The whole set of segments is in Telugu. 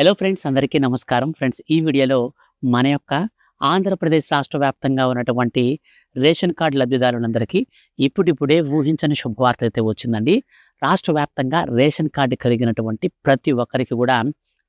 హలో ఫ్రెండ్స్, అందరికీ నమస్కారం. ఫ్రెండ్స్, ఈ వీడియోలో మన యొక్క ఆంధ్రప్రదేశ్ రాష్ట్ర వ్యాప్తంగా ఉన్నటువంటి రేషన్ కార్డ్ లబ్ధిదారులందరికీ ఇప్పుడిప్పుడే ఊహించని శుభవార్త అయితే వచ్చిందండి. రాష్ట్ర వ్యాప్తంగా రేషన్ కార్డు కలిగినటువంటి ప్రతి ఒక్కరికి కూడా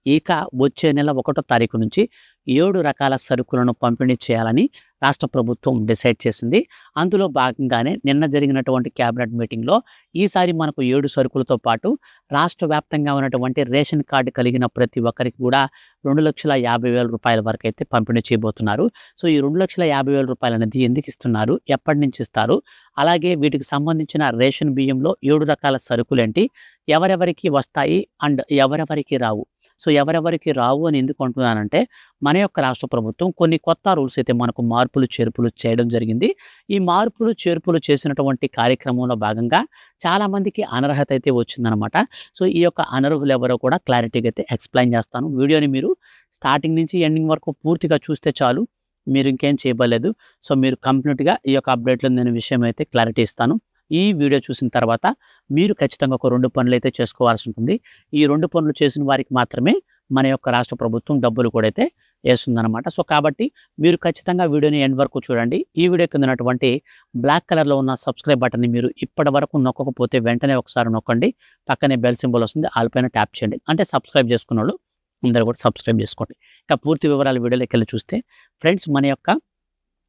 ఇక వచ్చే నెల 1వ తారీఖు నుంచి 7 రకాల సరుకులను పంపిణీ చేయాలని రాష్ట్ర ప్రభుత్వం డిసైడ్ చేసింది. అందులో భాగంగానే నిన్న జరిగినటువంటి క్యాబినెట్ మీటింగ్‌లో ఈసారి మనకు 7 సరుకులతో పాటు రాష్ట్ర వ్యాప్తంగా ఉన్నటువంటి రేషన్ కార్డు కలిగిన ప్రతి ఒక్కరికి కూడా రూ. 2,50,000 వరకైతే పంపిణీ చేయబోతున్నారు. సో, ఈ రూ. 2,50,000 అనేది ఎందుకు ఇస్తున్నారు? ఎప్పటి నుంచి ఇస్తారు? అలాగే వీటికి సంబంధించిన రేషన్ బియ్యంలో 7 రకాల సరుకులేంటి? ఎవరెవరికి వస్తాయి అండ్ ఎవరెవరికి రావు? సో, ఎవరెవరికి రావు అని ఎందుకు అంటున్నానంటే, మన యొక్క రాష్ట్ర ప్రభుత్వం కొన్ని కొత్త రూల్స్ అయితే మనకు మార్పులు, చేర్పులు చేయడం జరిగింది. ఈ మార్పులు, చేర్పులు చేసినటువంటి కార్యక్రమంలో భాగంగా చాలామందికి అనర్హత అయితే వచ్చిందనమాట. సో, ఈ యొక్క అనర్హులు ఎవరో కూడా క్లారిటీగా అయితే ఎక్స్‌ప్లెయిన్ చేస్తాను. వీడియోని మీరు స్టార్టింగ్ నుంచి ఎండింగ్ వరకు పూర్తిగా చూస్తే చాలు. మీరు ఇంకేం చేయబడలేదు. సో, మీరు కంప్లీట్‌గా ఈ యొక్క అప్డేట్‌లో నేను విషయం అయితే క్లారిటీ ఇస్తాను. ఈ వీడియో చూసిన తర్వాత మీరు ఖచ్చితంగా ఒక 2 పనులైతే చేసుకోవాల్సి ఉంటుంది. ఈ 2 పనులు చేసిన వారికి మాత్రమే మన యొక్క రాష్ట్ర ప్రభుత్వం డబ్బులు కూడా అయితే ఏస్తుందనమాట. సో, కాబట్టి మీరు ఖచ్చితంగా వీడియోని ఎండ్ వరకు చూడండి. ఈ వీడియో కింద ఉన్నటువంటి బ్లాక్ కలర్‌లో ఉన్న సబ్స్క్రైబ్ బటన్‌ని మీరు ఇప్పటివరకు నొక్కకపోతే వెంటనే ఒకసారి నొక్కండి. పక్కనే బెల్ సింబల్ వస్తుంది. ఆల్ పైన ట్యాప్ చేయండి. అంటే సబ్స్క్రైబ్ చేసుకున్నోళ్ళు అందరూ కూడా సబ్స్క్రైబ్ చేసుకోండి. ఇక పూర్తి వివరాలు వీడియోలోకెళ్ళి చూస్తే ఫ్రెండ్స్, మన యొక్క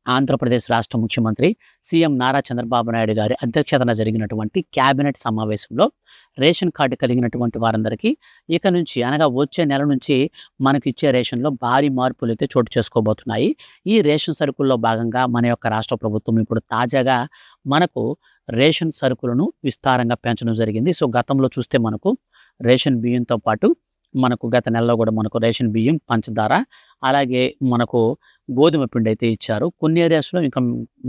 ఆంధ్రప్రదేశ్ రాష్ట్ర ముఖ్యమంత్రి సీఎం నారా చంద్రబాబు నాయుడు గారి అధ్యక్షతన జరిగినటువంటి క్యాబినెట్ సమావేశంలో రేషన్ కార్డు కలిగినటువంటి వారందరికీ ఇక నుంచి అనగా వచ్చే నెల నుంచి మనకిచ్చే రేషన్‌లో భారీ మార్పులైతే చోటు చేసుకోబోతున్నాయి. ఈ రేషన్ సరుకుల్లో భాగంగా మన యొక్క రాష్ట్ర ప్రభుత్వం ఇప్పుడు తాజాగా మనకు రేషన్ సరుకులను విస్తారంగా పెంచడం జరిగింది. సో, గతంలో చూస్తే మనకు రేషన్ బియ్యంతో పాటు మనకు గత నెలలో కూడా మనకు రేషన్ బియ్యం, పంచదార, అలాగే మనకు గోధుమ పిండి అయితే ఇచ్చారు. కొన్ని ఏరియాస్‌లో ఇంకా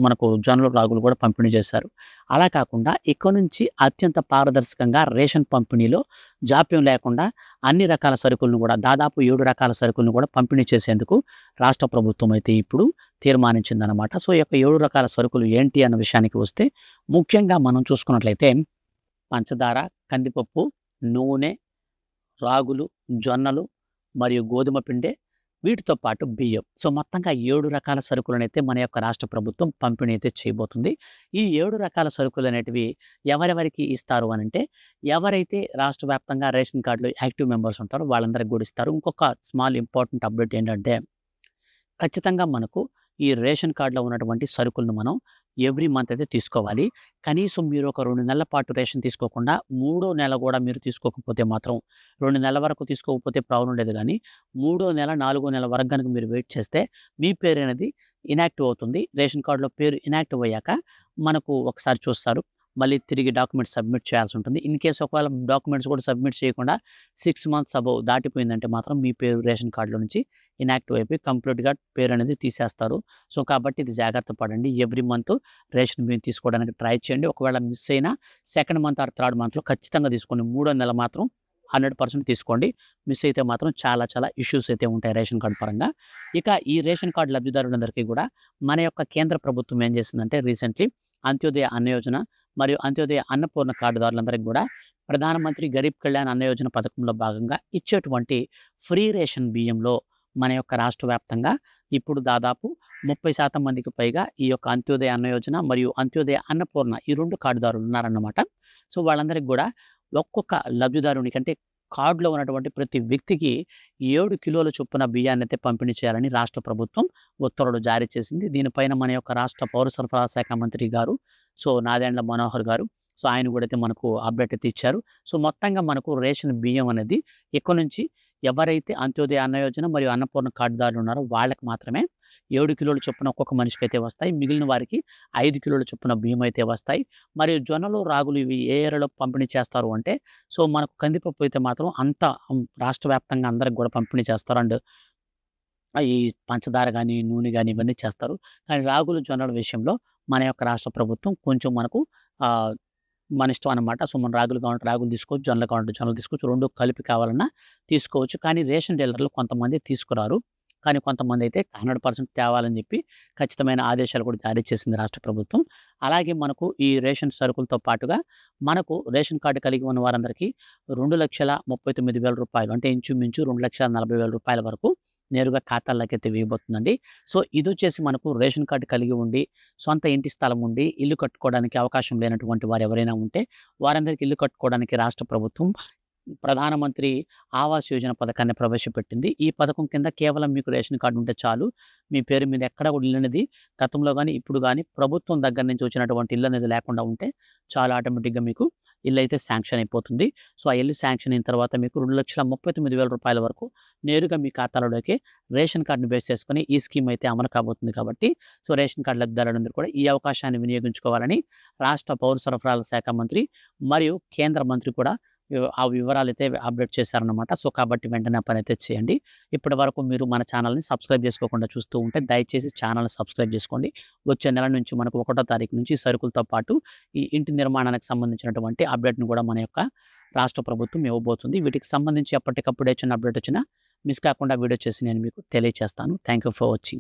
మనకు జొన్నలు, రాగులు కూడా పంపిణీ చేశారు. అలా కాకుండా ఇక నుంచి అత్యంత పారదర్శకంగా రేషన్ పంపిణీలో జాప్యం లేకుండా అన్ని రకాల సరుకులను కూడా దాదాపు 7 రకాల సరుకులను కూడా పంపిణీ చేసేందుకు రాష్ట్ర ప్రభుత్వం అయితే ఇప్పుడు తీర్మానించిందనమాట. సో, ఈ యొక్క 7 రకాల సరుకులు ఏంటి అన్న విషయానికి వస్తే ముఖ్యంగా మనం చూసుకున్నట్లయితే పంచదార, కందిపప్పు, నూనె, రాగులు, జొన్నలు మరియు గోధుమ పిండి, వీటితో పాటు బియ్యం. సో, మొత్తంగా 7 రకాల సరుకులనైతే మన యొక్క రాష్ట్ర ప్రభుత్వం పంపిణీ అయితే చేయబోతుంది. ఈ 7 రకాల సరుకులనేటివి ఎవరెవరికి ఇస్తారు అనంటే, ఎవరైతే రాష్ట్ర వ్యాప్తంగా రేషన్ కార్డులో యాక్టివ్ మెంబర్స్ ఉంటారో వాళ్ళందరికి కూడా ఇస్తారు. ఇంకొక స్మాల్ ఇంపార్టెంట్ అప్డేట్ ఏంటంటే, ఖచ్చితంగా మనకు ఈ రేషన్ కార్డ్‌లో ఉన్నటువంటి సరుకులను మనం ఎవ్రీ మంత్ అయితే తీసుకోవాలి. కనీసం మీరు ఒక 2 నెలల పాటు రేషన్ తీసుకోకుండా, మూడో నెల కూడా మీరు తీసుకోకపోతే మాత్రం 2 నెలల వరకు తీసుకోకపోతే ప్రాబ్లమ్ లేదు గానీ, మూడో నెల, నాలుగో నెల వరకు గనుక మీరు వెయిట్ చేస్తే మీ పేరనేది ఇనాక్టివ్ అవుతుంది. రేషన్ కార్డ్‌లో పేరు ఇనాక్టివ్ అయ్యాక మనకు ఒకసారి చూస్తారు. మళ్ళీ తిరిగి డాక్యుమెంట్స్ సబ్మిట్ చేయాల్సి ఉంటుంది. ఇన్ కేస్ ఒకవేళ డాక్యుమెంట్స్ కూడా సబ్మిట్ చేయకుండా 6 మంత్స్ అబోవ్ దాటిపోయిందంటే మాత్రం మీ పేరు రేషన్ కార్డ్‌లో నుంచి ఇనాక్టివ్ అయిపోయి కంప్లీట్‌గా పేరనేది తీసేస్తారు. సో, కాబట్టి ఇది జాగ్రత్త పడండి. ఎవ్రీ మంత్ రేషన్ బియ్యం తీసుకోవడానికి ట్రై చేయండి. ఒకవేళ మిస్ అయినా సెకండ్ మంత్ ఆర్ థర్డ్ మంత్‌లో ఖచ్చితంగా తీసుకోండి. మూడో నెల మాత్రం 100% తీసుకోండి. మిస్ అయితే మాత్రం చాలా చాలా ఇష్యూస్ అయితే ఉంటాయి రేషన్ కార్డ్ పరంగా. ఇక ఈ రేషన్ కార్డ్ లబ్ధిదారులందరికీ కూడా మన యొక్క కేంద్ర ప్రభుత్వం ఏం చేసిందంటే రీసెంట్‌లీ అంత్యోదయ అన్న యోజన మరియు అంత్యోదయ అన్నపూర్ణ కార్డుదారులందరికీ కూడా ప్రధానమంత్రి గరీబ్ కళ్యాణ్ అన్న యోజన పథకంలో భాగంగా ఇచ్చేటువంటి ఫ్రీ రేషన్ బియ్యంలో మన యొక్క రాష్ట్ర వ్యాప్తంగా ఇప్పుడు దాదాపు 30% మందికి పైగా ఈ యొక్క అంత్యోదయ అన్న యోజన మరియు అంత్యోదయ అన్నపూర్ణ ఈ 2 కార్డుదారులు ఉన్నారన్నమాట. సో, వాళ్ళందరికీ కూడా ఒక్కొక్క లబ్ధిదారునికి అంటే కార్డులో ఉన్నటువంటి ప్రతి వ్యక్తికి 7 కిలోల చొప్పున బియ్యాన్నైతే పంపిణీ చేయాలని రాష్ట్ర ప్రభుత్వం ఉత్తర్వులు జారీ చేసింది. దీనిపైన మన యొక్క రాష్ట్ర పౌర సరఫరాల శాఖ మంత్రి గారు, సో, నాదెండ్ల మనోహర్ గారు, సో, ఆయన కూడా అయితే మనకు అప్డేట్ అయితే ఇచ్చారు. సో, మొత్తంగా మనకు రేషన్ బియ్యం అనేది ఇక నుంచి ఎవరైతే అంత్యోదయ అన్న యోజన మరియు అన్నపూర్ణ కార్డుదారులు ఉన్నారో వాళ్ళకి మాత్రమే 7 కిలోల చొప్పున ఒక్కొక్క మనిషికైతే వస్తాయి. మిగిలిన వారికి 5 కిలోల చొప్పున బియ్యం అయితే వస్తాయి. మరియు జొన్నలు, రాగులు ఇవి ఏ ఏరియాలో పంపిణీ చేస్తారు అంటే, సో, మనకు కందిపప్పు అయితే మాత్రం అంతా రాష్ట్ర వ్యాప్తంగా అందరికి కూడా పంపిణీ చేస్తారు. అండ్ ఈ పంచదార గానీ, నూనె గానీ ఇవన్నీ చేస్తారు. కానీ రాగులు, జొన్నల విషయంలో మన యొక్క రాష్ట్ర ప్రభుత్వం కొంచెం మనకు ఆహ్, మన ఇష్టం అనమాట. సో, మనం రాగులు కావాలంటే రాగులు తీసుకోవచ్చు, జొన్నలు కావాలంటే జొన్నలు తీసుకోవచ్చు. 2 కలిపి కావాలన్నా తీసుకోవచ్చు. కానీ రేషన్ డీలర్లు కొంతమంది తీసుకురారు. కానీ కొంతమంది అయితే 100% తేవాలని చెప్పి ఖచ్చితమైన ఆదేశాలు కూడా జారీ చేసింది రాష్ట్ర ప్రభుత్వం. అలాగే మనకు ఈ రేషన్ సరుకులతో పాటుగా మనకు రేషన్ కార్డ్ కలిగి ఉన్న వారందరికీ రూ. 2,39,000 అంటే ఇంచుమించు రూ. 2,40,000 వరకు నేరుగా ఖాతాల్లోకైతే వేయబోతుందండి. సో, ఇదొచ్చేసి మనకు రేషన్ కార్డ్ కలిగి ఉండి, సొంత ఇంటి స్థలం ఉండి, ఇల్లు కట్టుకోవడానికి అవకాశం లేనటువంటి వారు ఎవరైనా ఉంటే, వారందరికీ ఇల్లు కట్టుకోవడానికి రాష్ట్ర ప్రభుత్వం ప్రధానమంత్రి ఆవాస్ యోజన పథకాన్ని ప్రవేశపెట్టింది. ఈ పథకం కింద కేవలం మీకు రేషన్ కార్డ్ ఉంటే చాలు. మీ పేరు మీద ఎక్కడ కూడా ఇల్లు అనేది గతంలో గాని, ఇప్పుడు గాని ప్రభుత్వం దగ్గర నుంచి వచ్చినటువంటి ఇల్లు అనేది లేకుండా ఉంటే చాలు, ఆటోమేటిక్‌గా మీకు ఇల్లయితే శాంక్షన్ అయిపోతుంది. సో, ఆ ఇల్లు శాంక్షన్ అయిన తర్వాత మీకు రూ. 2,39,000 వరకు నేరుగా మీ ఖాతాలోకి రేషన్ కార్డ్‌ని బేస్ చేసుకొని ఈ స్కీమ్ అయితే అమలు కాబోతుంది కాబట్టి, సో, రేషన్ కార్డ్ లబ్ధిదారులందరూ కూడా ఈ అవకాశాన్ని వినియోగించుకోవాలని రాష్ట్ర పౌర సరఫరాల శాఖ మంత్రి మరియు కేంద్ర మంత్రి కూడా ఆ వివరాలైతే అప్డేట్ చేశారనమాట. సో, కాబట్టి వెంటనే ఆ పనైతే చేయండి. ఇప్పటి వరకు మీరు మన ఛానల్‌ని సబ్స్క్రైబ్ చేసుకోకుండా చూస్తూ ఉంటే దయచేసి ఛానల్‌ని సబ్స్క్రైబ్ చేసుకోండి. వచ్చే నెల నుంచి మనకు 1వ తారీఖు నుంచి సరుకులతో పాటు ఈ ఇంటి నిర్మాణానికి సంబంధించినటువంటి అప్డేట్‌ని కూడా మన యొక్క రాష్ట్ర ప్రభుత్వం ఇవ్వబోతుంది. వీటికి సంబంధించి ఎప్పటికప్పుడు ఏ చిన్న అప్డేట్ వచ్చినా మిస్ కాకుండా వీడియో చేసి నేను మీకు తెలియచేస్తాను. Thank you for watching.